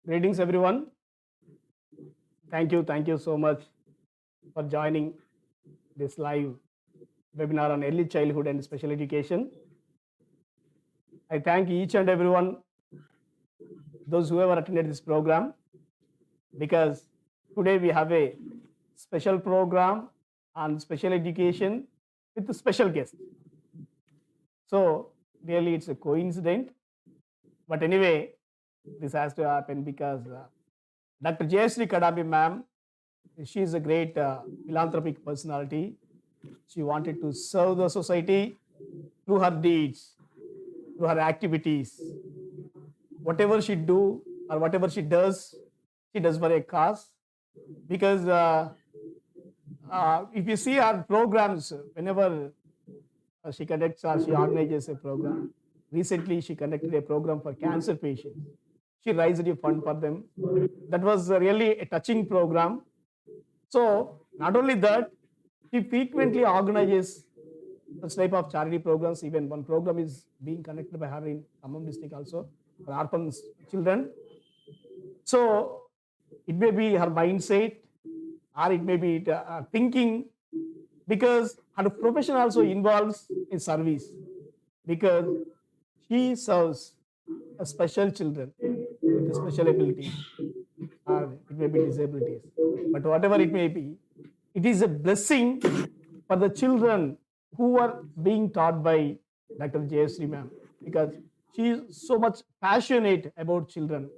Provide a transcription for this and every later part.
Greetings, everyone. Thank you so much for joining this live webinar on early childhood and special education. I thank each and everyone, those who ever attended this program, because today we have a special program on special education with a special guest. So really it's a coincidence, but anyway, this has to happen because Dr. Jayashree Kadambee ma'am, she is a great philanthropic personality. She wanted to serve the society through her deeds, through her activities. Whatever she do or whatever she does for a cause. Because if you see her programs, whenever she conducts or she organizes a program, recently she conducted a program for cancer patients. She raised a fund for them. That was really a touching program. So not only that, she frequently organizes such type of charity programs. Even one program is being conducted by her in Khammam district also for orphans children. So it may be her mindset or it may be thinking, because her profession also involves in service, because she serves special children with special abilities, or it may be disabilities, but whatever it may be, it is a blessing for the children who are being taught by Dr. Jayashree ma'am, because she is so much passionate about children.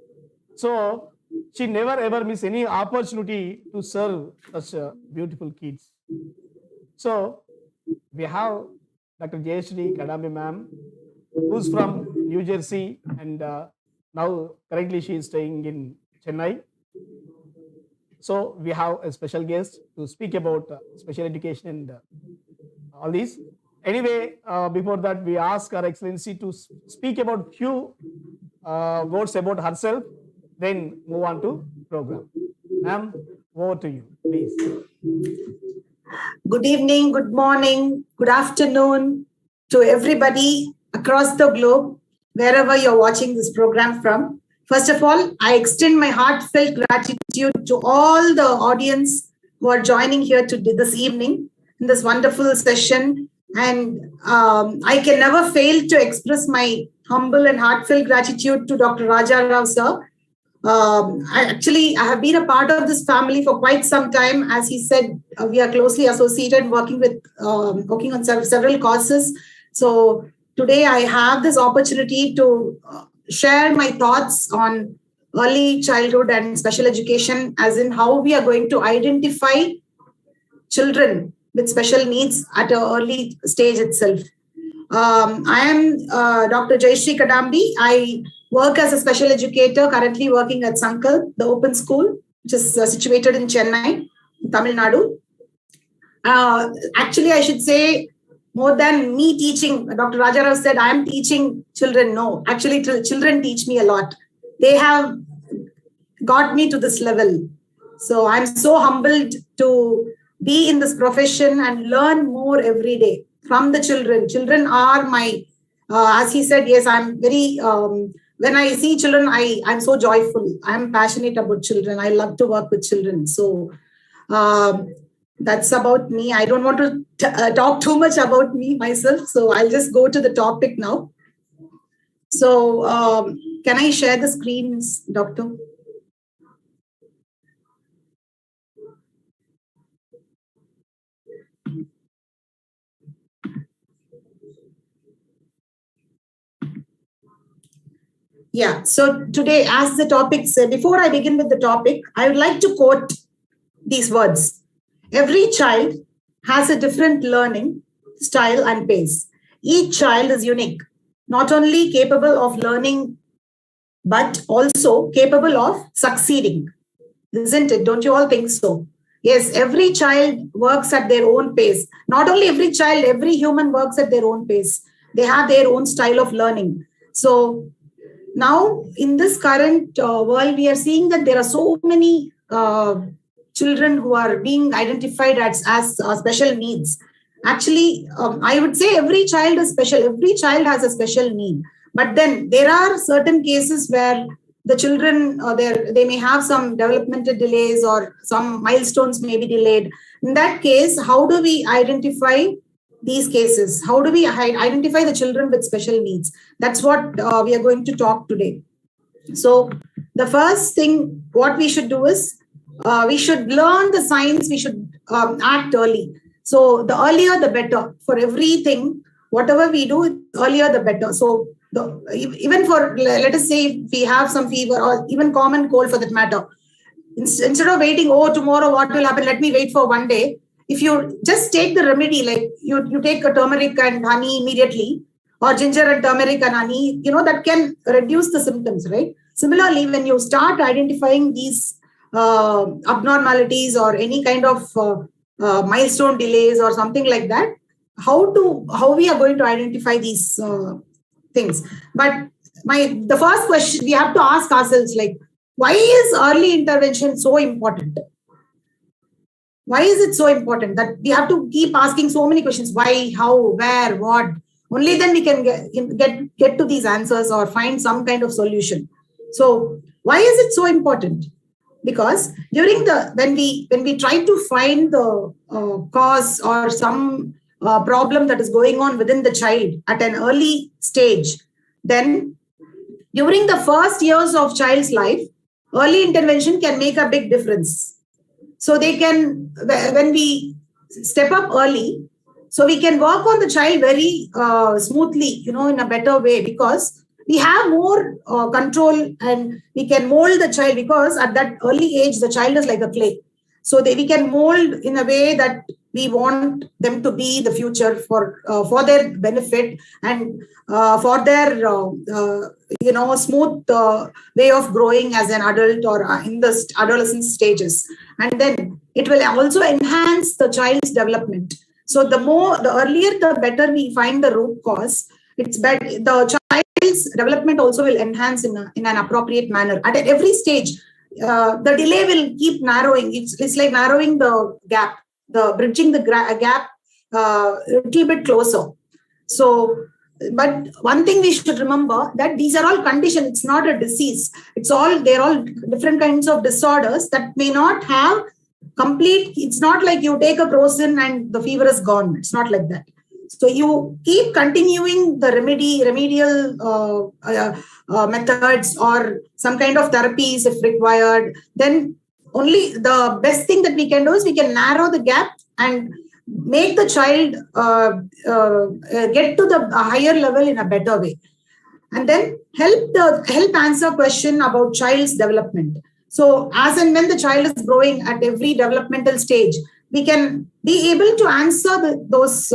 So she never ever miss any opportunity to serve such beautiful kids. So we have Dr. Jayashree Kadambee ma'am, who's from New Jersey, and now currently she is staying in Chennai. So we have a special guest to speak about special education and all these. Anyway, before that, we ask Her Excellency to speak about few words about herself, then move on to program. Ma'am, over to you, please. Good evening, good morning, good afternoon to everybody across the globe, wherever you're watching this program from. First of all, I extend my heartfelt gratitude to all the audience who are joining here this evening in this wonderful session. And I can never fail to express my humble and heartfelt gratitude to Dr. Raja Rao sir. I have been a part of this family for quite some time. As he said, we are closely associated, working on several causes. So today I have this opportunity to share my thoughts on early childhood and special education, as in how we are going to identify children with special needs at an early stage itself. I am Dr. Jayashree Kadambee. I work as a special educator, currently working at Sankal, the open school, which is situated in Chennai, Tamil Nadu. Actually, I should say, more than me teaching, Dr. Raja Rao said, I am teaching children. No, actually, children teach me a lot. They have got me to this level. So I'm so humbled to be in this profession and learn more every day from the children. Children are my, as he said, yes, I'm very, when I see children, I'm so joyful. I'm passionate about children. I love to work with children. So that's about me. I don't want to talk too much about me myself. So I'll just go to the topic now. So can I share the screens, Doctor? Yeah, so today, as the topic said, before I begin with the topic, I would like to quote these words. Every child has a different learning style and pace. Each child is unique, not only capable of learning, but also capable of succeeding. Isn't it? Don't you all think so? Yes, every child works at their own pace. Not only every child, every human works at their own pace. They have their own style of learning. So now, in this current world, we are seeing that there are so many children who are being identified as special needs. Actually, I would say every child is special. Every child has a special need. But then there are certain cases where the children, they may have some developmental delays or some milestones may be delayed. In that case, how do we identify these cases? How do we identify the children with special needs? That's what we are going to talk today. So the first thing what we should do is we should learn the signs. We should act early. So the earlier the better. For everything, whatever we do, earlier the better. So even for, let us say, if we have some fever or even common cold for that matter, instead of waiting, oh, tomorrow what will happen, let me wait for one day. If you just take the remedy, like you take a turmeric and honey immediately, or ginger and turmeric and honey, that can reduce the symptoms, right? Similarly, when you start identifying these abnormalities or any kind of milestone delays or something like that, how we are going to identify these things. But the first question we have to ask ourselves, like, why is early intervention so important? Why is it so important that we have to keep asking so many questions? Why, how, where, what? Only then we can get to these answers or find some kind of solution. So why is it so important? Because during when we try to find the cause or some problem that is going on within the child at an early stage, then during the first years of child's life, early intervention can make a big difference. So they can, when we step up early, so we can work on the child very smoothly, in a better way, because we have more control and we can mold the child, because at that early age, the child is like a clay. So we can mold in a way that we want them to be the future for their benefit and for their smooth way of growing as an adult or in the adolescent stages. And then it will also enhance the child's development. So the earlier the better we find the root cause, it's better. The child's development also will enhance in an appropriate manner at every stage. The delay will keep narrowing. It's like narrowing the gap, bridging the gap a little bit closer. So, but one thing we should remember, that these are all conditions. It's not a disease. They're all different kinds of disorders that may not have complete. It's not like you take a Crocin and the fever is gone. It's not like that. So you keep continuing the remedial methods or some kind of therapies if required. Then only the best thing that we can do is we can narrow the gap and make the child get to the higher level in a better way. And then help answer question about child's development. So as and when the child is growing at every developmental stage, we can be able to answer those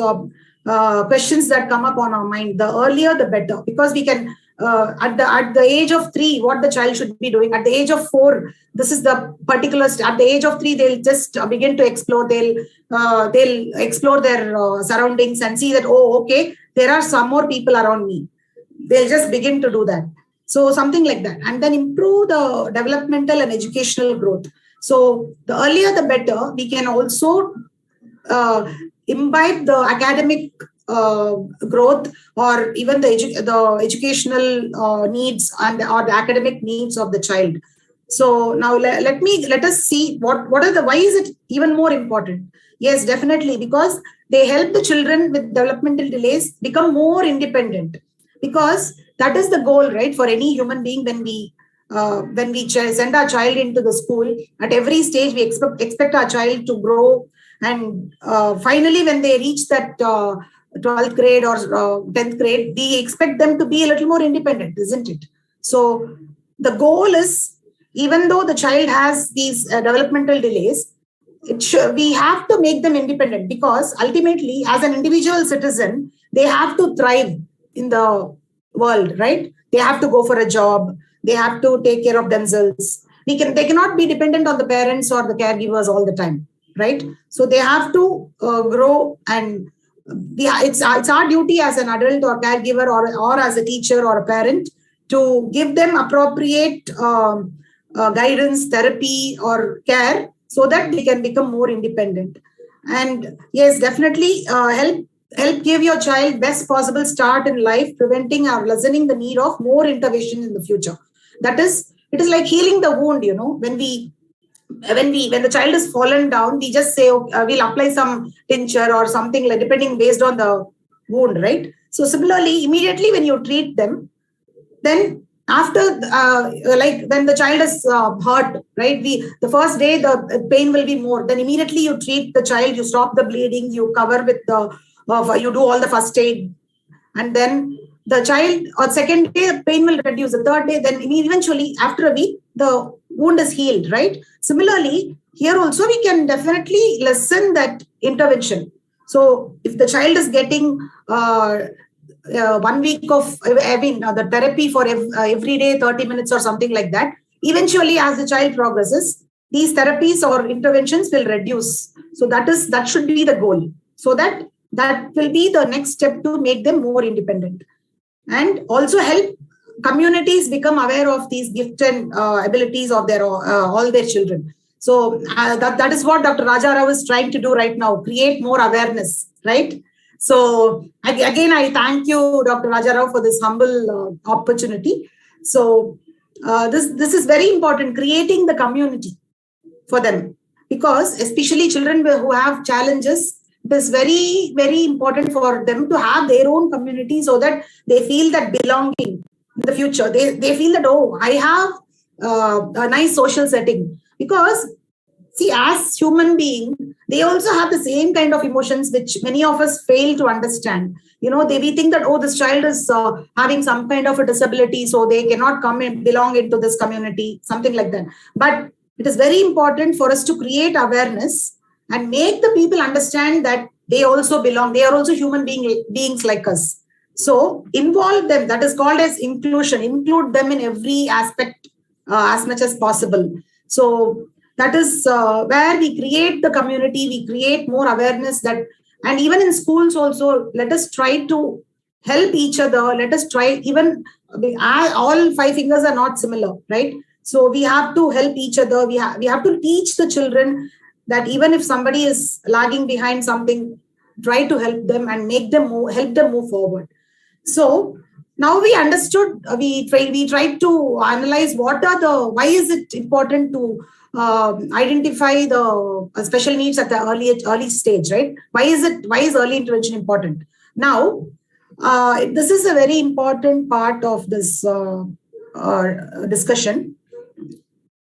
questions that come up on our mind. The earlier, the better, because we can, at the age of 3, what the child should be doing. At the age of 4, this is the particular. At the age of 3, they'll just begin to explore. They'll explore their surroundings and see that, oh, okay, there are some more people around me. They'll just begin to do that. So something like that, and then improve the developmental and educational growth. So the earlier, the better. We can also imbibe the academic growth or even the educational needs or the academic needs of the child. So now let us see why is it even more important? Yes, definitely, because they help the children with developmental delays become more independent, because that is the goal, right, for any human being. When we send our child into the school, at every stage we expect our child to grow, and finally when they reach that 12th grade or 10th grade, we expect them to be a little more independent, isn't it? So the goal is, even though the child has these developmental delays, we have to make them independent, because ultimately, as an individual citizen, they have to thrive in the world, right? They have to go for a job. They have to take care of themselves. They cannot be dependent on the parents or the caregivers all the time, right? So they have to grow, and it's our duty as an adult or caregiver or as a teacher or a parent to give them appropriate guidance, therapy, or care, so that they can become more independent. And yes, definitely help give your child best possible start in life, preventing or lessening the need of more intervention in the future. That is It is like healing the wound, when the child is fallen down, we just say, okay, we'll apply some tincture or something, like depending based on the wound, right? So similarly, immediately when you treat them, then after when the child is hurt, right, the first day the pain will be more, then immediately you treat the child, you stop the bleeding, you cover with you do all the first aid, and then the child, or second day the pain will reduce, the third day, then eventually after a week the wound is healed, right? Similarly, here also we can definitely lessen that intervention. So if the child is getting 1 week of, the therapy for every day 30 minutes or something like that, eventually as the child progresses, these therapies or interventions will reduce. So that should be the goal, so that will be the next step to make them more independent, and also help communities become aware of these gifts and abilities of their all their children. So that is what Dr. Raja Rao is trying to do right now, create more awareness, right? So again, I thank you, Dr. Raja Rao, for this humble opportunity. So this is very important, creating the community for them, because especially children who have challenges, it is very, very important for them to have their own community, so that they feel that belonging in the future. They feel that, oh, I have a nice social setting. Because see, as human beings, they also have the same kind of emotions which many of us fail to understand. We think that, oh, this child is having some kind of a disability, so they cannot come and belong into this community, something like that. But it is very important for us to create awareness and make the people understand that they also belong. They are also human beings like us. So involve them. That is called as inclusion. Include them in every aspect as much as possible. So that is where we create the community, we create more awareness. And even in schools also, let us try to help each other. Let us try, even all 5 fingers are not similar, right? So we have to help each other. We have to teach the children that even if somebody is lagging behind something, try to help them and help them move forward. So now we understood, we tried to analyze why is it important to identify the special needs at the early stage, right? Why is early intervention important? Now, this is a very important part of this discussion.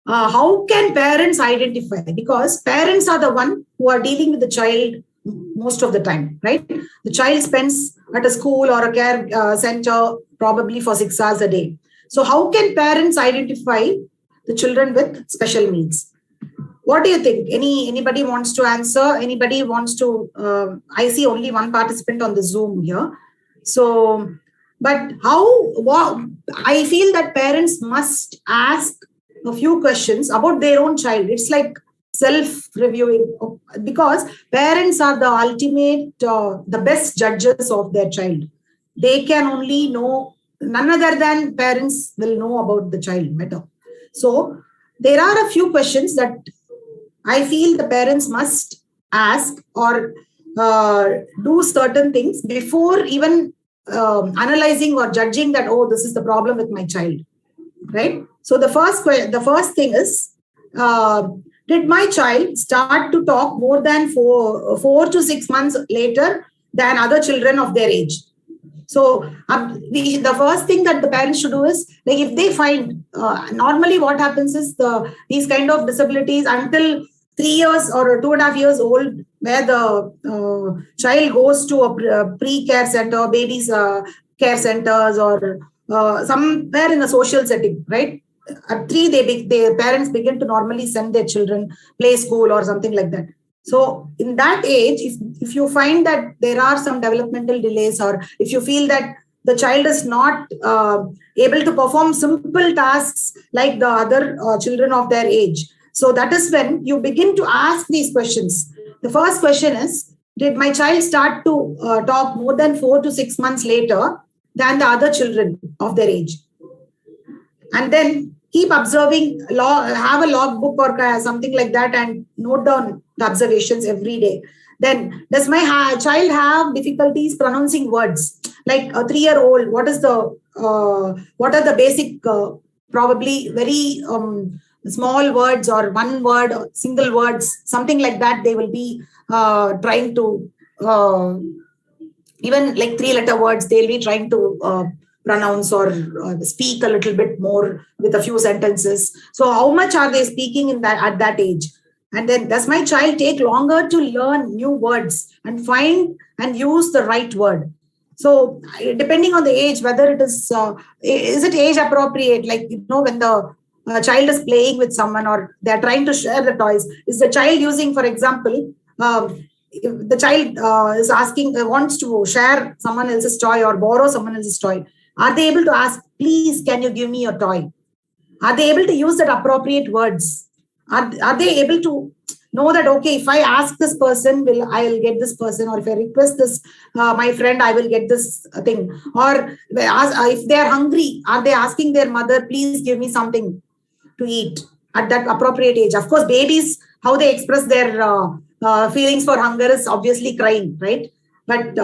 How can parents identify? Because parents are the one who are dealing with the child most of the time, right? The child spends at a school or a care center probably for 6 hours a day. So how can parents identify the children with special needs? What do you think? Anybody wants to answer? Anybody wants to? I see only one participant on the Zoom here. So, but I feel that parents must ask a few questions about their own child. It's like self-reviewing, because parents are the ultimate, the best judges of their child. They can only know, none other than parents will know about the child better. So there are a few questions that I feel the parents must ask or do certain things before even analyzing or judging that, oh, this is the problem with my child, right? So the first thing is, did my child start to talk more than 4 to 6 months later than other children of their age? So the first thing that the parents should do is, like, if they find, normally what happens is these kind of disabilities until 3 years or 2.5 years old, where the child goes to a pre-care center, babies care centers, or somewhere in a social setting, right? At 3, their parents begin to normally send their children play school or something like that. So in that age, if you find that there are some developmental delays, or if you feel that the child is not able to perform simple tasks like the other children of their age, so that is when you begin to ask these questions. The first question is, did my child start to talk more than 4 to 6 months later than the other children of their age? And then keep observing, have a logbook or something like that, and note down the observations every day. Then, does my child have difficulties pronouncing words? Like a 3-year-old, what are the basic probably very small words or one word or single words, something like that. They will be trying to even like 3-letter words, they'll be trying to pronounce or speak a little bit more with a few sentences. So how much are they speaking in that at that age? And then does my child take longer to learn new words and find and use the right word? So depending on the age, whether it is it age appropriate? Like, when the child is playing with someone or they're trying to share the toys, is the child using, for example, if the child is asking, wants to share someone else's toy or borrow someone else's toy, are they able to ask, please, can you give me your toy? Are they able to use that appropriate words? Are they able to know that, okay, if I ask this person, I'll get this person, or if I request this, my friend, I will get this thing. Or if they are hungry, are they asking their mother, please give me something to eat at that appropriate age? Of course, babies, how they express their feelings for hunger is obviously crying, right? But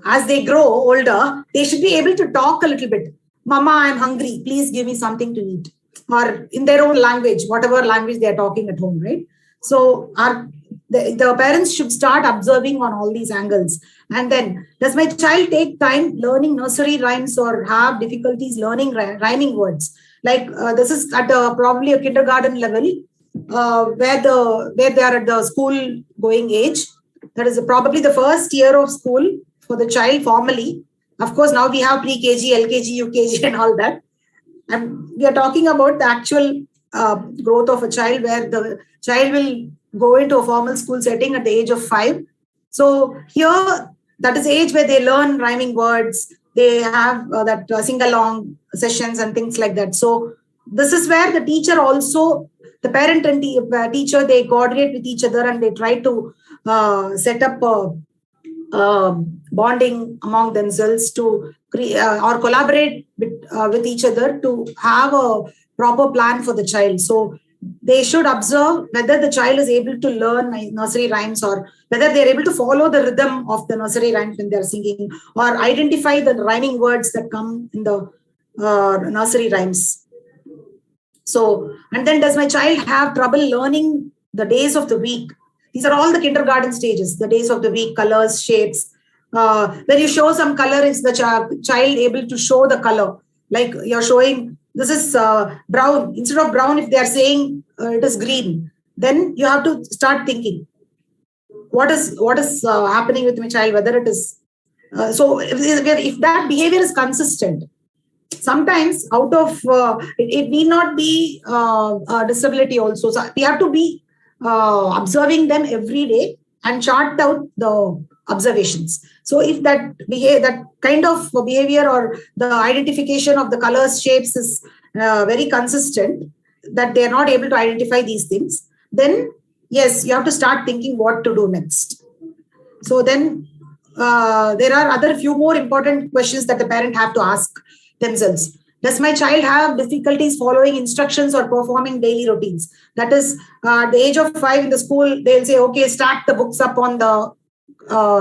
as they grow older, they should be able to talk a little bit. Mama, I'm hungry. Please give me something to eat. Or in their own language, whatever language they are talking at home, right? So the parents should start observing on all these angles. And then, does my child take time learning nursery rhymes or have difficulties learning rhyming words? Like this is at probably a kindergarten level, where they are at the school going age. That is probably the first year of school for the child formally. Of course, now we have pre-KG, LKG, UKG and all that. And we are talking about the actual growth of a child, where the child will go into a formal school setting at the age of 5. So here, that is the age where they learn rhyming words. They have that sing-along sessions and things like that. So this is where the teacher also, the parent and teacher, they coordinate with each other and they try to set up bonding among themselves to or collaborate with each other to have a proper plan for the child. So they should observe whether the child is able to learn nursery rhymes, or whether they're able to follow the rhythm of the nursery rhymes when they're singing, or identify the rhyming words that come in the nursery rhymes. So, and then, does my child have trouble learning the days of the week? These are all the kindergarten stages, the days of the week, colors, shapes. When you show some color, is the child able to show the color? Like you're showing, this is brown. Instead of brown, if they are saying it is green, then you have to start thinking, what is happening with my child, whether it is. So if that behavior is consistent, sometimes out of, it need not be a disability also. So we have to be observing them every day and chart out the observations. So if that kind of behavior or the identification of the colors, shapes is very consistent, that they are not able to identify these things, then yes, you have to start thinking what to do next. So then there are other few more important questions that the parent have to ask themselves. Does my child have difficulties following instructions or performing daily routines? That is, at the age of 5 in the school, they'll say, okay, stack the books up on the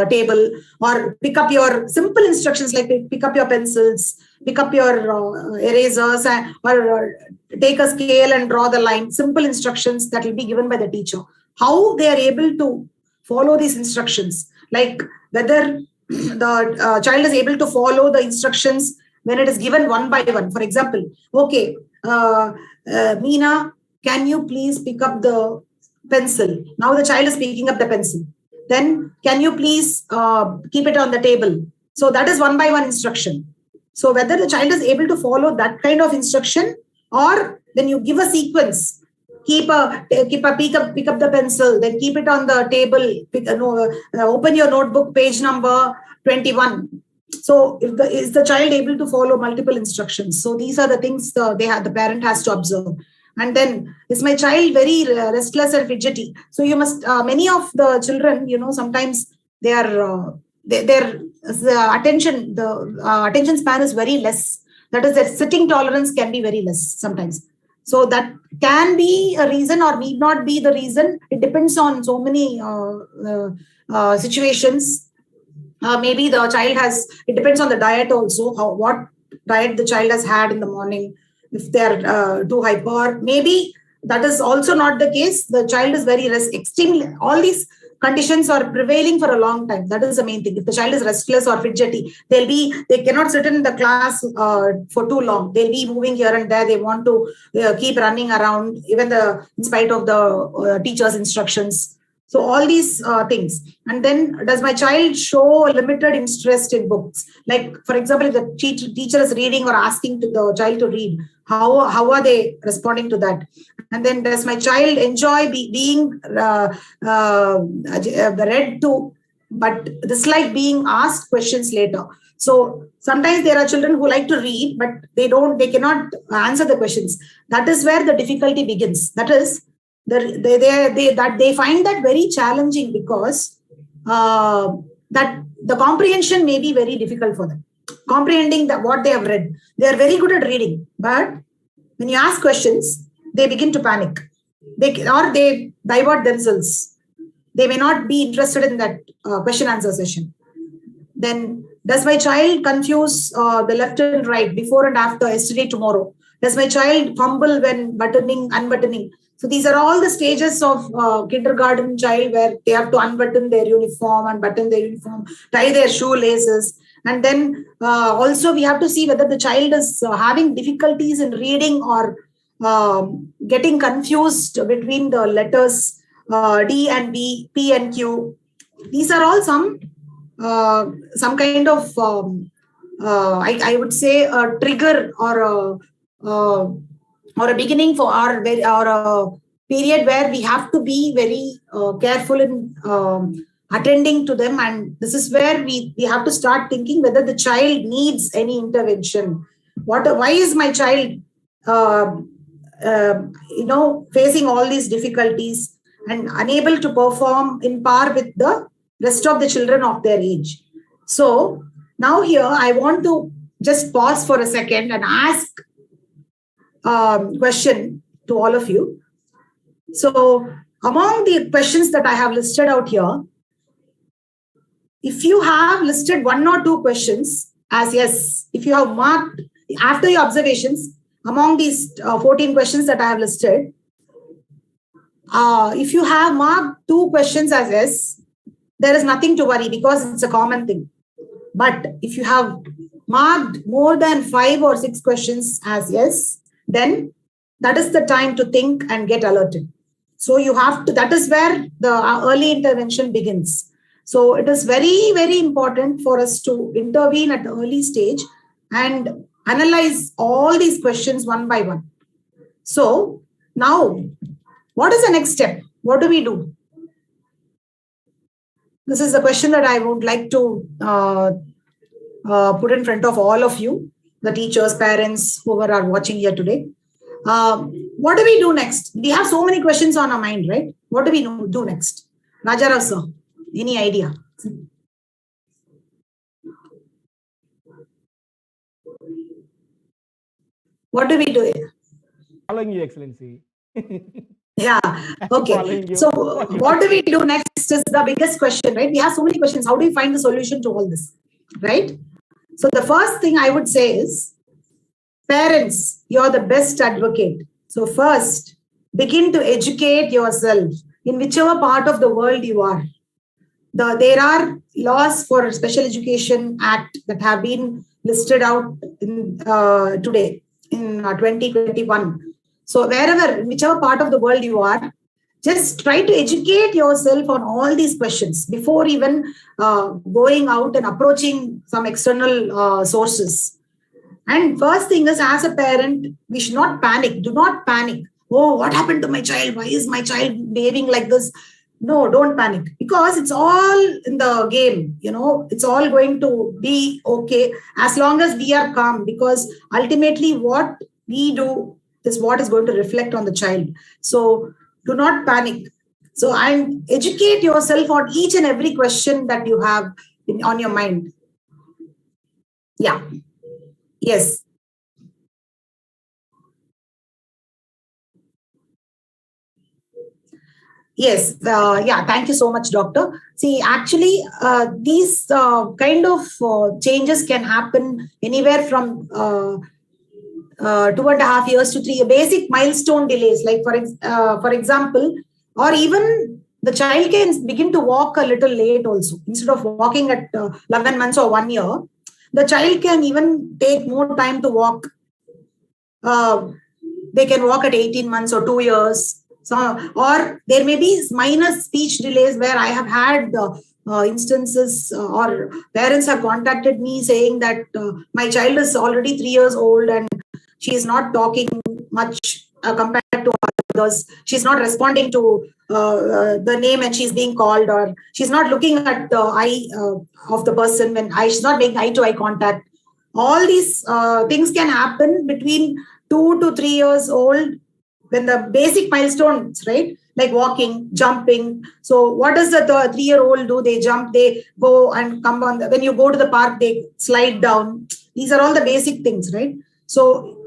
table, or pick up your simple instructions like pick up your pencils, pick up your erasers, or take a scale and draw the line. Simple instructions that will be given by the teacher. How they are able to follow these instructions, like whether the child is able to follow the instructions when it is given one by one. For example, okay, Meena, can you please pick up the pencil? Now the child is picking up the pencil. Then can you please keep it on the table? So that is one by one instruction. So whether the child is able to follow that kind of instruction, or when you give a sequence, pick up the pencil, then keep it on the table, open your notebook, page number 21. So is the child able to follow multiple instructions? So these are the things the parent has to observe. And then, is my child very restless and fidgety? So you must, many of the children, sometimes their attention span is very less. That is, their sitting tolerance can be very less sometimes. So that can be a reason or need not be the reason. It depends on so many situations. Maybe the child it depends on the diet also, what diet the child has had in the morning. if they're too hyper. Maybe that is also not the case. The child is very extremely, all these conditions are prevailing for a long time. That is the main thing. If the child is restless or fidgety, they cannot sit in the class for too long. They'll be moving here and there. They want to keep running around, even in spite of the teacher's instructions. So all these things. And then, does my child show limited interest in books? Like, for example, if the teacher is reading or asking the child to read, how are they responding to that? And then, does my child enjoy being read to, but dislike being asked questions later? So sometimes there are children who like to read, but they cannot answer the questions. That is where the difficulty begins. That is, they find that very challenging, because that the comprehension may be very difficult for them. Comprehending what they have read. They are very good at reading, but when you ask questions, they begin to panic. They divert themselves. They may not be interested in that question answer session. Then, does my child confuse the left and right, before and after, yesterday, tomorrow? Does my child fumble when unbuttoning? So these are all the stages of kindergarten child, where they have to unbutton their uniform and button their uniform, tie their shoelaces. And then also we have to see whether the child is having difficulties in reading or getting confused between the letters D and B, P and Q. These are all some kind of, I would say, a trigger or a beginning for our period where we have to be very careful in attending to them. And this is where we have to start thinking whether the child needs any intervention. Why is my child facing all these difficulties and unable to perform in par with the rest of the children of their age? So now here I want to just pause for a second and ask question to all of you. So among the questions that I have listed out here, if you have listed one or two questions as yes, if you have marked after your observations among these 14 questions that I have listed, if you have marked 2 questions as yes, there is nothing to worry, because it's a common thing. But if you have marked more than 5 or 6 questions as yes, then that is the time to think and get alerted. So you have to, that is where the early intervention begins. So it is very, very important for us to intervene at the early stage and analyze all these questions one by one. So now, what is the next step? What do we do? This is the question that I would like to put in front of all of you, the teachers, parents, whoever are watching here today. What do we do next? We have so many questions on our mind, right? What do we do next? Rajarao sir, any idea? What do we do here? Following you, Excellency. Yeah, okay. So what do we do next is the biggest question, right? We have so many questions. How do we find the solution to all this, right? So the first thing I would say is, parents, you're the best advocate. So first, begin to educate yourself in whichever part of the world you are. There are laws for Special Education Act that have been listed out today in 2021. So wherever, whichever part of the world you are, just try to educate yourself on all these questions before even going out and approaching some external sources. And first thing is, as a parent, we should not panic. Do not panic. Oh, what happened to my child? Why is my child behaving like this? No, don't panic, because it's all in the game. You know, it's all going to be okay as long as we are calm, because ultimately what we do is what is going to reflect on the child. So do not panic. So and educate yourself on each and every question that you have on your mind. Yeah. Yes. Yes. Yeah. Thank you so much, doctor. See, actually, these kind of changes can happen anywhere from 2.5 years to 3 years, basic milestone delays, like for example, or even the child can begin to walk a little late also. Instead of walking at 11 months or 1 year, the child can even take more time to walk. They can walk at 18 months or 2 years. So, or there may be minor speech delays where I have had instances or parents have contacted me saying that my child is already 3 years old and she is not talking much compared to others. She's not responding to the name when she's being called, or she's not looking at the eye of the person when she's not making eye to eye contact. All these things can happen between 2 to 3 years old when the basic milestones, right? Like walking, jumping. So what does the 3-year-old do? They jump, they go and come on. When you go to the park, they slide down. These are all the basic things, right? So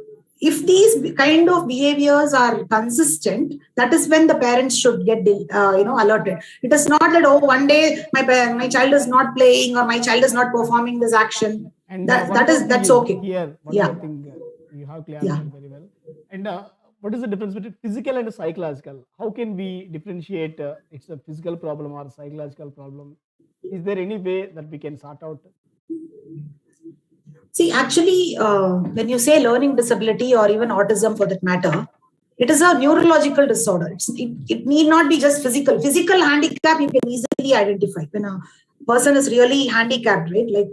if these kind of behaviors are consistent, that is when the parents should get alerted. It is not that, oh, one day my child is not playing or my child is not performing this action. And that's okay. Here, one thing you have clarified very well. And what is the difference between physical and psychological? How can we differentiate it's a physical problem or a psychological problem? Is there any way that we can sort out? See, actually, when you say learning disability or even autism for that matter, it is a neurological disorder. It need not be just physical. Physical handicap you can easily identify. When a person is really handicapped, right? Like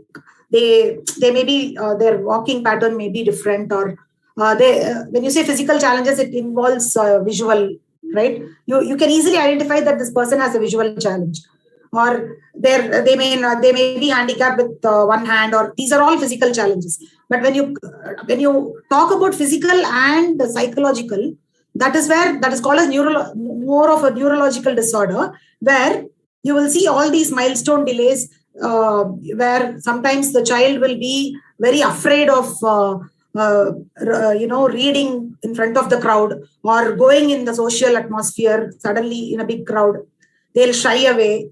they may be, their walking pattern may be different, or when you say physical challenges, it involves visual, right? You can easily identify that this person has a visual challenge, or they may be handicapped with one hand, or these are all physical challenges. But when you talk about physical and psychological, that is called as more of a neurological disorder, where you will see all these milestone delays, where sometimes the child will be very afraid of reading in front of the crowd or going in the social atmosphere. Suddenly in a big crowd, they'll shy away.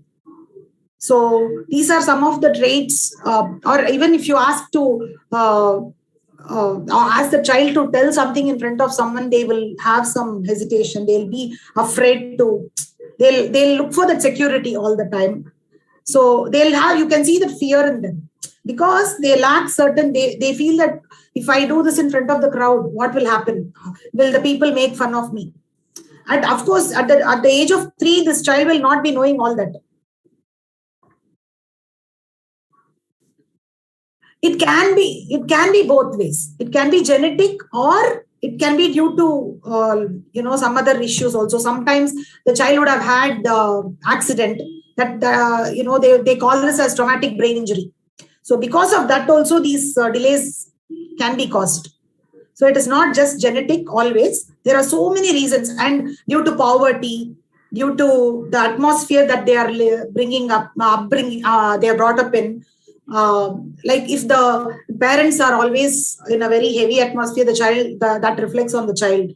So these are some of the traits, or even if you ask the child to tell something in front of someone, they will have some hesitation. They'll be afraid to, they'll look for that security all the time. So you can see the fear in them because they lack certain, they feel that if I do this in front of the crowd, what will happen? Will the people make fun of me? And of course, at the age of 3, this child will not be knowing all that. It can be both ways. It can be genetic, or it can be due to some other issues also. Sometimes the child would have had accident that they call this as traumatic brain injury. So because of that also, these delays can be caused. So it is not just genetic always. There are so many reasons, and due to poverty, due to the atmosphere that they are they are brought up in. Like if the parents are always in a very heavy atmosphere, the child that reflects on the child.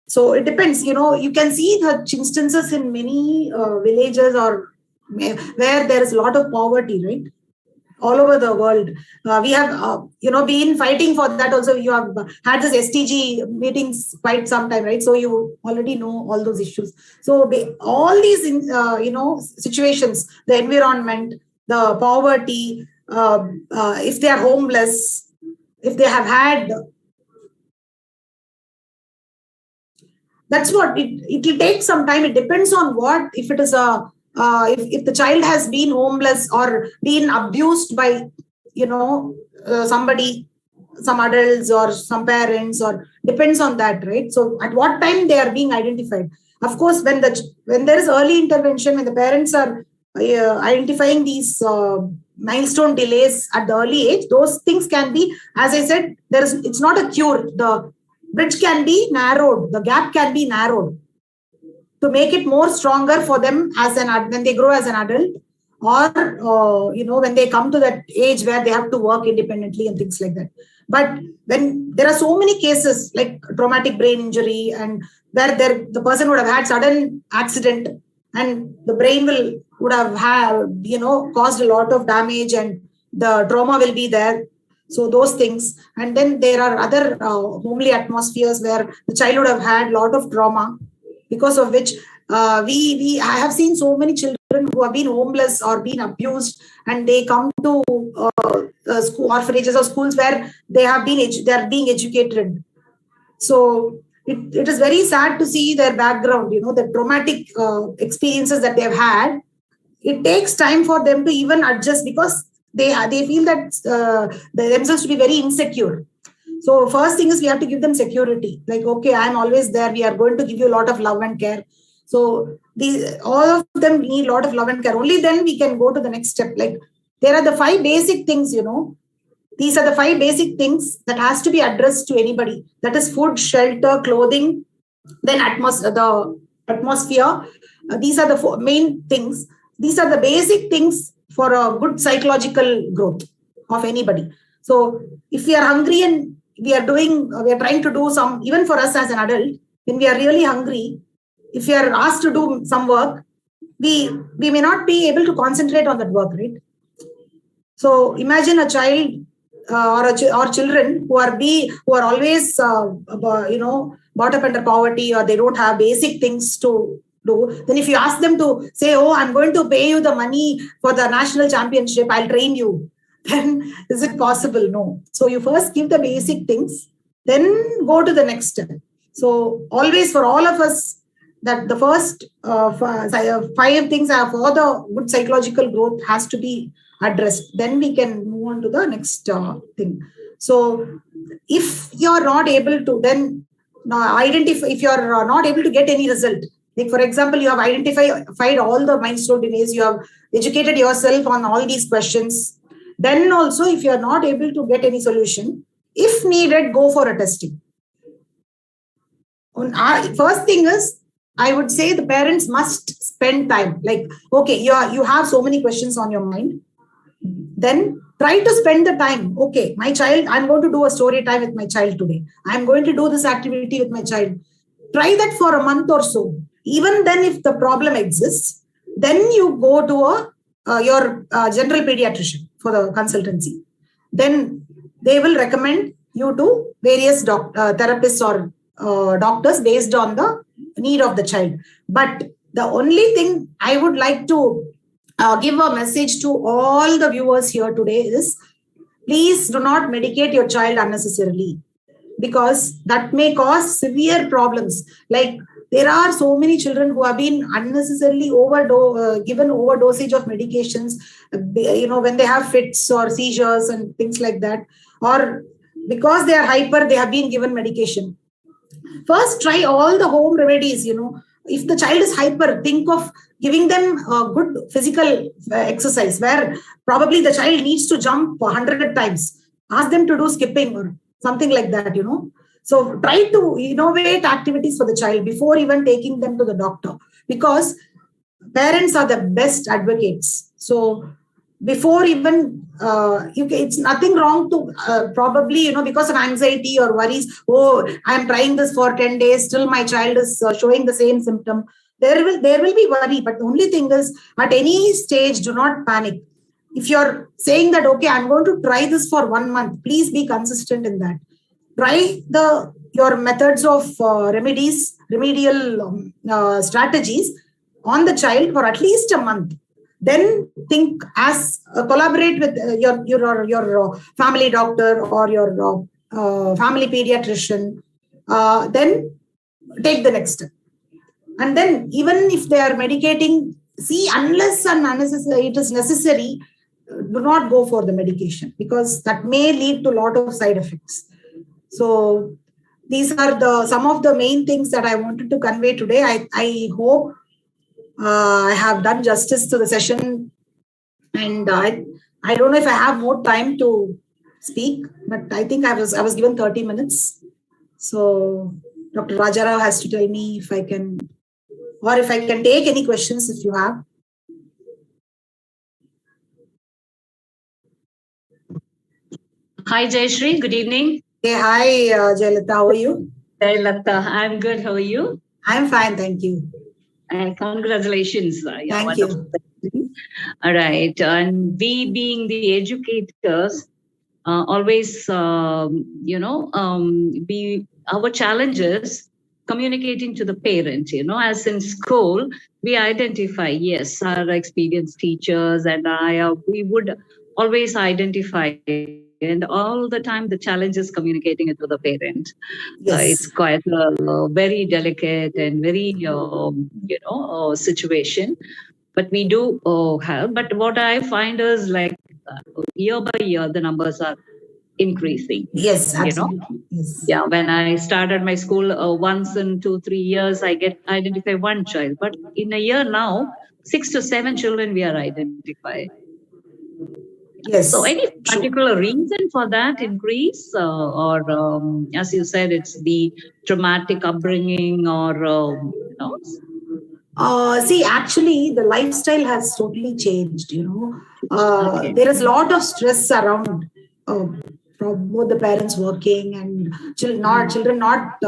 So it depends. You can see the instances in many villages or where there is a lot of poverty, right? All over the world. We have, been fighting for that also. You have had this STG meetings quite some time, right? So you already know all those issues. So all these, situations, the environment, the poverty, if they are homeless, if they have had, that's what it will take some time. It depends on what, if it is if the child has been homeless or been abused by, somebody, some adults or some parents, or depends on that, right? So at what time they are being identified. Of course, when there is early intervention, when the parents are identifying these milestone delays at the early age, those things can be, as I said, it's not a cure. The bridge can be narrowed, the gap can be narrowed to make it more stronger for them when they grow as an adult, or when they come to that age where they have to work independently and things like that. But when there are so many cases like traumatic brain injury, and where the person would have had sudden accident and the brain would have caused a lot of damage, and the trauma will be there. So those things. And then there are other homely atmospheres where the child would have had a lot of trauma, because of which I have seen so many children who have been homeless or been abused, and they come to school orphanages or schools where they are being educated. So it is very sad to see their background, the traumatic experiences that they've had. It takes time for them to even adjust, because they feel that themselves to be very insecure. So first thing is we have to give them security. Like, okay, I'm always there. We are going to give you a lot of love and care. So all of them need a lot of love and care. Only then we can go to the next step. Like, there are the 5 basic things, These are the 5 basic things that has to be addressed to anybody. That is food, shelter, clothing, then the atmosphere. These are the main things. These are the basic things for a good psychological growth of anybody. So if we are hungry and we are trying to do some, even for us as an adult, when we are really hungry, if we are asked to do some work, we may not be able to concentrate on that work, right? So imagine a child or children who are always brought up under poverty, or they don't have basic things to do. Then if you ask them to say, oh, I'm going to pay you the money for the national championship, I'll train you, then is it possible? No. So you first give the basic things, then go to the next step. So always, for all of us, that the first 5 things are for the good psychological growth has to be addressed. Then we can move on to the next thing. So if you're not able to then identify, if you're not able to get any result, like for example, you have identified all the milestone delays, you have educated yourself on all these questions, then also if you're not able to get any solution, if needed, go for a testing. First thing is, I would say the parents must spend time. Like, okay, you have so many questions on your mind. Then try to spend the time. Okay, my child, I'm going to do a story time with my child today. I'm going to do this activity with my child. Try that for a month or so. Even then, if the problem exists, then you go to your general pediatrician for the consultancy. Then they will recommend you to various therapists or doctors based on the need of the child. But the only thing I would like to give a message to all the viewers here today is, please do not medicate your child unnecessarily, because that may cause severe problems. Like, there are so many children who have been unnecessarily given overdosage of medications, when they have fits or seizures and things like that, or because they are hyper, they have been given medication. First, try all the home remedies. If the child is hyper, think of giving them a good physical exercise where probably the child needs to jump 100 times. Ask them to do skipping or something like that, So try to innovate activities for the child before even taking them to the doctor, because parents are the best advocates. So before even, it's nothing wrong to probably, because of anxiety or worries, oh, I'm trying this for 10 days, still my child is showing the same symptom. There will be worry, but the only thing is, at any stage, do not panic. If you're saying that, okay, I'm going to try this for 1 month, please be consistent in that. Try your methods of remedial strategies on the child for at least a month. Then think collaborate with your family doctor or your family pediatrician. Then take the next step. And then even if they are medicating, see, unless and unnecessary it is necessary, do not go for the medication, because that may lead to a lot of side effects. So these are some of the main things that I wanted to convey today. I hope I have done justice to the session, and I don't know if I have more time to speak, but I think I was given 30 minutes. So Dr. Rajarao has to tell me if I can, or if I can take any questions if you have. Hi, Jayashree. Good evening. Hey, hi, Jayalalitha. How are you? Jayalalitha, I'm good. How are you? I'm fine, thank you. And congratulations. Thank you. All right. And we being the educators, always, our challenges communicating to the parent, as in school, we identify, yes, our experienced teachers and we would always identify, and all the time the challenge is communicating it to the parent. It's Yes. quite a very delicate and very, situation. But we do help. But what I find is like year by year, the numbers are increasing. Yes, absolutely. Yes. Yeah, when I started my school, once in 2-3 years, I get identify one child. But in a year now, 6 to 7 children we are identified. Yes. So any True. particular reason for that increase, or as you said, it's the traumatic upbringing, or See, actually, the lifestyle has totally changed. Okay. There is a lot of stress around from both the parents working and children not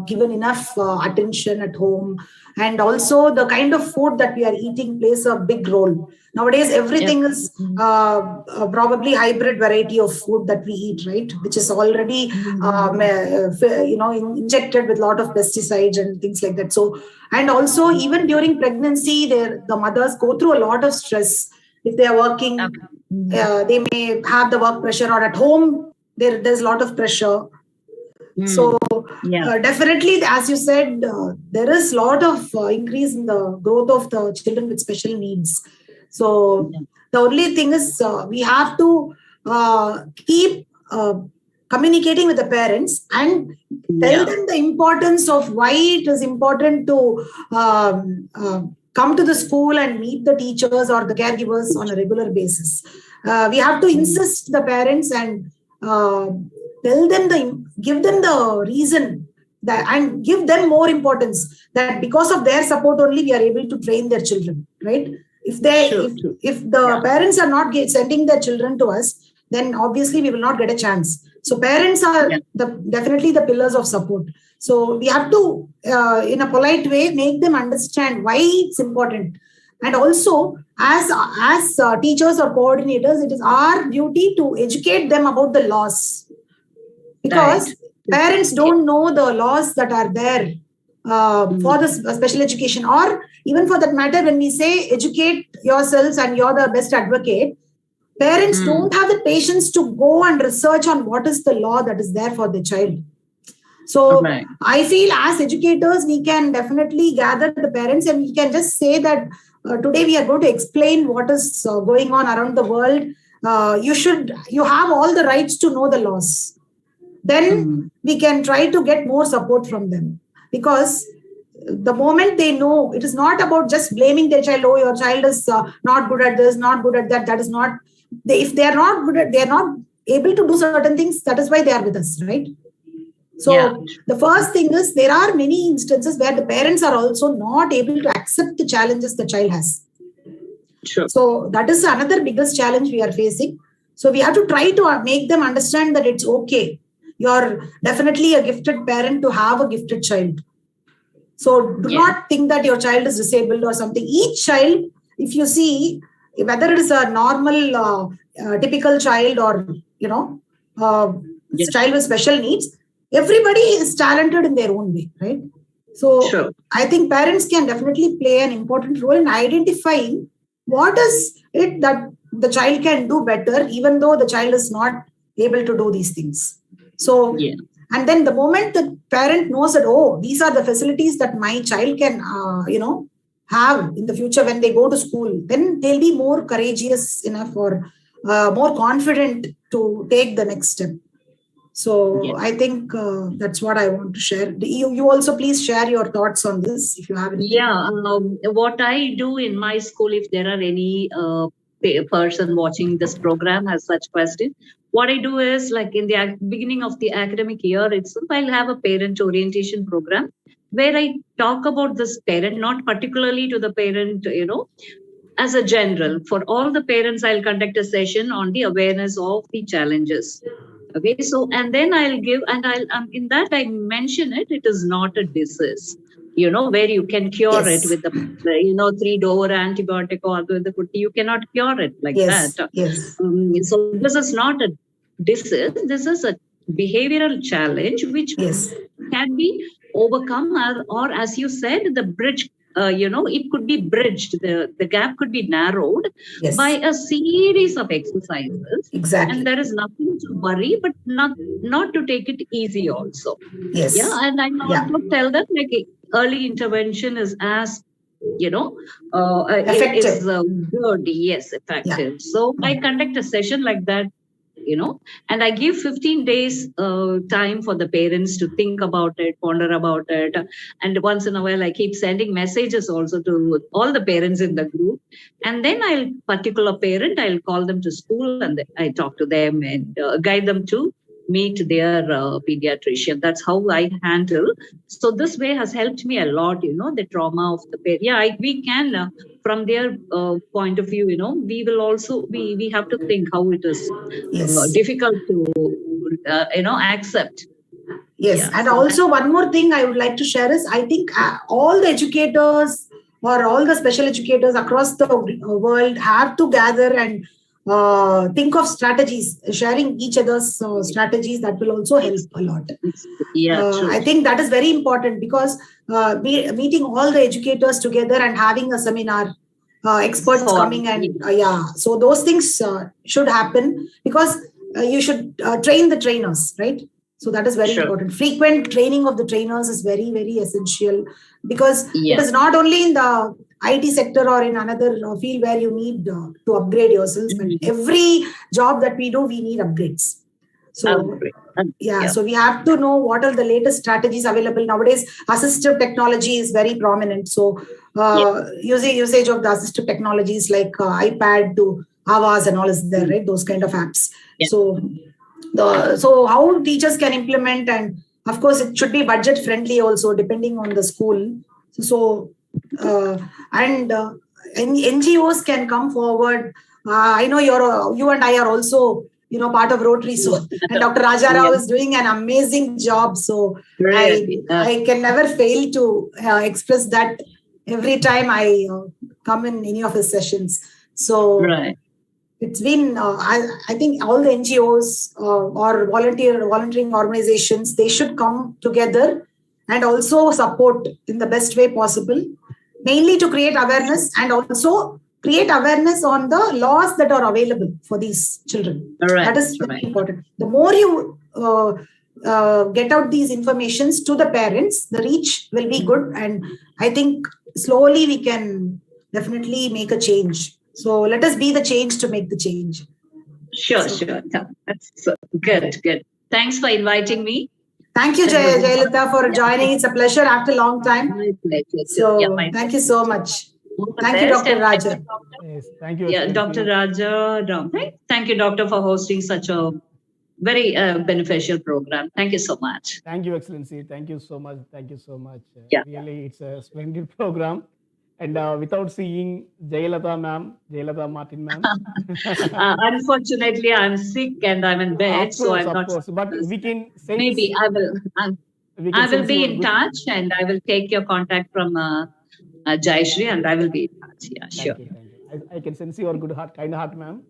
given enough attention at home, and also the kind of food that we are eating plays a big role. Nowadays, everything is probably hybrid variety of food that we eat, right? Which is already injected with a lot of pesticides and things like that. So, and also even during pregnancy, the mothers go through a lot of stress. If they are working, they may have the work pressure, or at home there's a lot of pressure. So definitely, as you said, there is a lot of increase in the growth of the children with special needs. So the only thing is we have to keep communicating with the parents and tell them the importance of why it is important to come to the school and meet the teachers or the caregivers on a regular basis. We have to insist the parents and tell them give them the reason that, and give them more importance that because of their support only we are able to train their children, right? If the parents are not sending their children to us, then obviously we will not get a chance. So parents are definitely the pillars of support. So we have to, in a polite way, make them understand why it's important. And also, as teachers or coordinators, it is our duty to educate them about the laws. Because parents don't know the laws that are there for the special education, or even for that matter, when we say educate yourselves and you're the best advocate, parents don't have the patience to go and research on what is the law that is there for the child. So I feel as educators, we can definitely gather the parents and we can just say that today we are going to explain what is going on around the world. You have all the rights to know the laws. Then we can try to get more support from them, because the moment they know, it is not about just blaming their child. Oh, your child is not good at this, not good at that. That is not. If they are not good at, they are not able to do certain things. That is why they are with us, right? So the first thing is, there are many instances where the parents are also not able to accept the challenges the child has. Sure. So that is another biggest challenge we are facing. So we have to try to make them understand that it's okay. You're definitely a gifted parent to have a gifted child. So do not think that your child is disabled or something. Each child, if you see, whether it is a normal, typical child or, child with special needs, everybody is talented in their own way, right? So I think parents can definitely play an important role in identifying what is it that the child can do better, even though the child is not able to do these things. So, and then the moment the parent knows that, oh, these are the facilities that my child can, have in the future when they go to school, then they'll be more courageous enough or more confident to take the next step. So I think that's what I want to share. You also please share your thoughts on this if you have any. What I do in my school, if there are any person watching this program has such question, what I do is, like in the beginning of the academic year itself, I'll have a parent orientation program where I talk about this parent, not particularly to the parent, as a general. For all the parents, I'll conduct a session on the awareness of the challenges. Okay, so, and then I'll give, and I'll, in that I mention it is not a disease, where you can cure it with the, 3-door antibiotic or with the putty, you cannot cure it like that. Yes. So this is not a disease. This is a behavioral challenge which Yes. can be overcome, or as you said, the bridge, it could be bridged. The gap could be narrowed Yes. by a series of exercises. Exactly. And there is nothing to worry, but not to take it easy also. Yes. Yeah, and I also tell them like early intervention is as Effective. it is good. Yes, effective. So I conduct a session like that, and I give 15 days time for the parents to think about it, ponder about it. And once in a while, I keep sending messages also to all the parents in the group. And then particular parent, I'll call them to school and I talk to them and guide them to meet their pediatrician. That's how I handle. So this way has helped me a lot, the trauma of the parent. Yeah, we can, from their point of view, we will also, we have to think how it is difficult to, accept. Yes. Yeah, And so also one more thing I would like to share is I think all the educators or all the special educators across the world have to gather and think of strategies, sharing each other's strategies. That will also help a lot. Yeah, true. I think that is very important because meeting all the educators together and having a seminar, experts coming and so those things should happen because you should train the trainers, right? So that is very important. Frequent training of the trainers is very, very essential because it is not only in the IT sector or in another field where you need to upgrade yourselves, but every job that we do, we need upgrades. So so we have to know what are the latest strategies available nowadays. Assistive technology is very prominent. So usage of the assistive technologies like iPad to Avas and all is there, right? Those kind of apps. So how teachers can implement, and of course it should be budget friendly also depending on the school. NGOs can come forward. I know you and I are also part of Rotary, so and Dr. Raja Rao is doing an amazing job. So I can never fail to express that every time I come in any of his sessions. So it's been I think all the NGOs or volunteering organizations, they should come together and also support in the best way possible, mainly to create awareness and also create awareness on the laws that are available for these children. That is very important. The more you get out these informations to the parents, the reach will be good. And I think slowly we can definitely make a change. So let us be the change to make the change. Sure. That's good. Thanks for inviting me. Thank you, Jayalalitha, for joining. It's a pleasure after a long time. My pleasure. So thank you so much. Thank you, Dr. Raja. Yes, thank you. Yeah, Dr. Raja. Thank you, Doctor, for hosting such a very beneficial program. Thank you so much. Thank you, Excellency. Thank you so much. Really, it's a splendid program. And without seeing Jayalalitha Martin ma'am. Unfortunately, I'm sick and I'm in bed, so I'm not. But we can sense. Maybe I will. I will be in touch, and I will take your contact from Jayashree, and I will be in touch. Yeah, sure. Thank you. I can sense your good heart, kind heart, ma'am.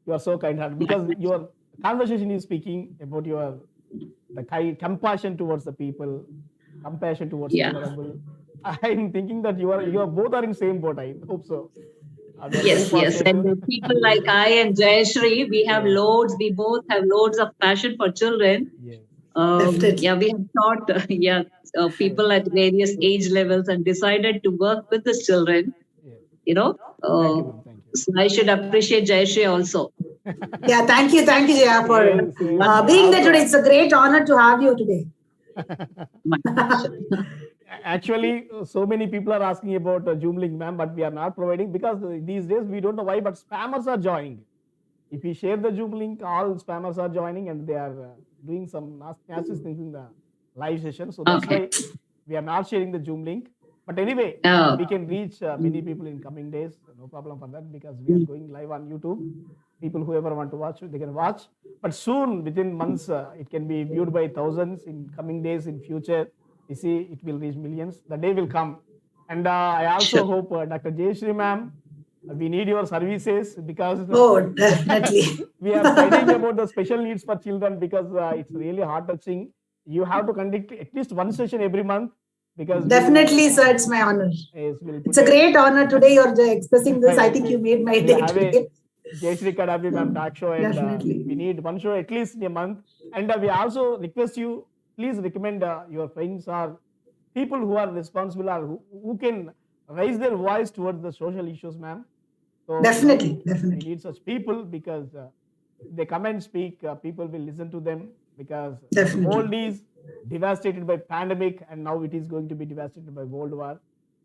You are so kind heart because your conversation is speaking about the compassion towards the people, compassion towards the vulnerable. I'm thinking that you are both are in same boat. I hope so. Yes. And people like I and Jayashree, we have loads. We both have loads of passion for children. Yes. We have taught people at various age levels and decided to work with the children. Thank you. So I should appreciate Jayashree also. Yeah, thank you, Jaya, for being there today. It's a great honor to have you today. Actually, so many people are asking about Zoom link, ma'am, but we are not providing because these days we don't know why, but spammers are joining. If we share the Zoom link, all spammers are joining and they are doing some nasty things in the live session. So that's why we are not sharing the Zoom link. But anyway, we can reach many people in coming days. No problem for that because we are going live on YouTube. People whoever want to watch, they can watch. But soon, within months, it can be viewed by thousands in coming days in future. You see, it will reach millions. The day will come. And I also hope Dr. Jayashree ma'am We need your services because Oh, definitely. we are studying about the special needs for children because it's really heart touching. You have to conduct at least one session every month because Definitely, sir. It's my honor. we'll It's a great honor today. You're expressing this. I Yes, think you made my we'll day have today. a Jayashree Kadambee ma'am talk show, and Definitely. we need one show at least in a month. And we also request you, please recommend your friends or people who are responsible or who can raise their voice towards the social issues, ma'am. So Definitely, we definitely. need such people because they come and speak, people will listen to them because Definitely. the world is devastated by pandemic and now it is going to be devastated by world war.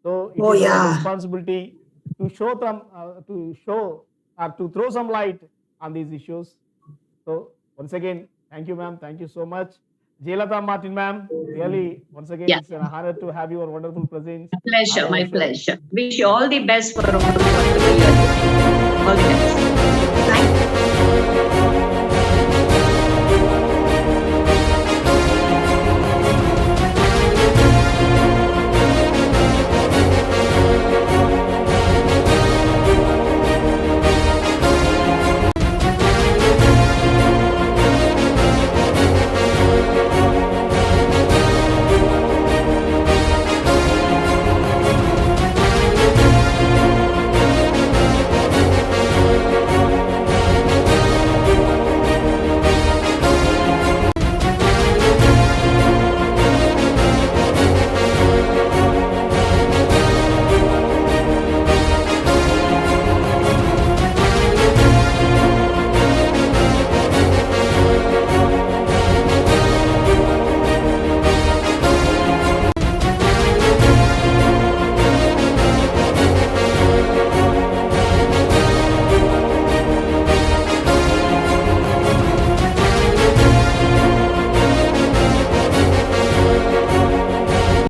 So it Oh, is our yeah. responsibility to show them, to show or to throw some light on these issues. So once again, thank you, ma'am. Thank you so much. Jayalata Martin, ma'am, really, once again, Yeah. it's an honor to have your wonderful presence. Pleasure, on our my show. pleasure. Wish you all the best for all the year. All the best.